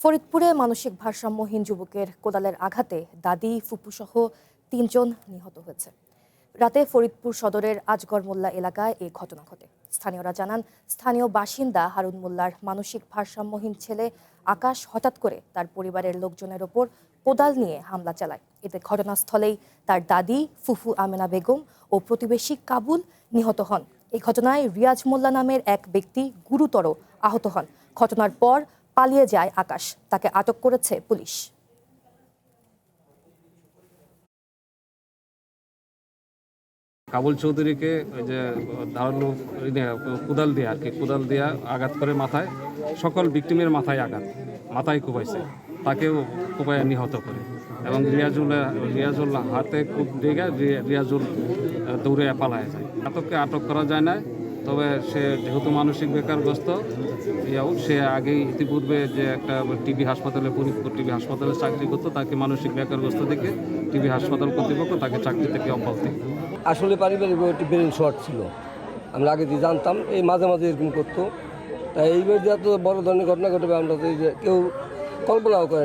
ফরিদপুরে মানসিক ভারসাম্যহীন যুবকের কোদালের আঘাতে দাদি ফুপুসহ ৩ জন নিহত হয়েছে। রাতে ফরিদপুর সদরের আজগর মোল্লা এলাকায় এ ঘটনা ঘটে। স্থানীয়রা জানান, স্থানীয় বাসিন্দা হারুন মোল্লার মানসিক ভারসাম্যহীন ছেলে আকাশ হঠাৎ করে তার পরিবারের লোকজনের ওপর কোদাল নিয়ে হামলা চালায়। এতে ঘটনাস্থলেই তার দাদি ফুফু আমেনা বেগম ও প্রতিবেশী কাবুল নিহত হন। এই ঘটনায় রিয়াজ মোল্লা নামের এক ব্যক্তি গুরুতর আহত হন। ঘটনার পর পালিয়ে যায় আকাশ, তাকে আটক করেছে পুলিশ। কাবুল চৌধুরীকে ওই যে ধারালো কোদাল দিয়ে কোদাল দিয়ে আঘাত করে মাথায়, সকল ভিক্টিমের মাথায় আঘাত, মাথায় কোপাইছে, তাকেও কোপায় নিহত করে। এবং রিয়াজুল হাতে খুব দিকে রিয়াজুল দৌড়ে পালায় যায়। আটককে আটক করা যায় না, তবে সে যেহেতু মানসিক বেকারগ্রস্ত, সে আগেই ইতিপূর্বে যে একটা টিবি হাসপাতালে, ফরিদপুর টিবি হাসপাতালে চাকরি করতো, তাকে মানসিক বেকারগ্রস্ত দেখে টিবি হাসপাতাল কর্তৃপক্ষ তাকে চাকরি থেকে অব্যাহতি। আসলে পারিবারিক একটি ব্রেন শর্ট ছিল, আমরা আগে দিয়ে জানতাম, এই মাঝে মাঝে এরকম করতো। তাই এইবার যে এত বড় ধরনের ঘটনা ঘটবে আমরা তো কেউ কল্পনাও করে।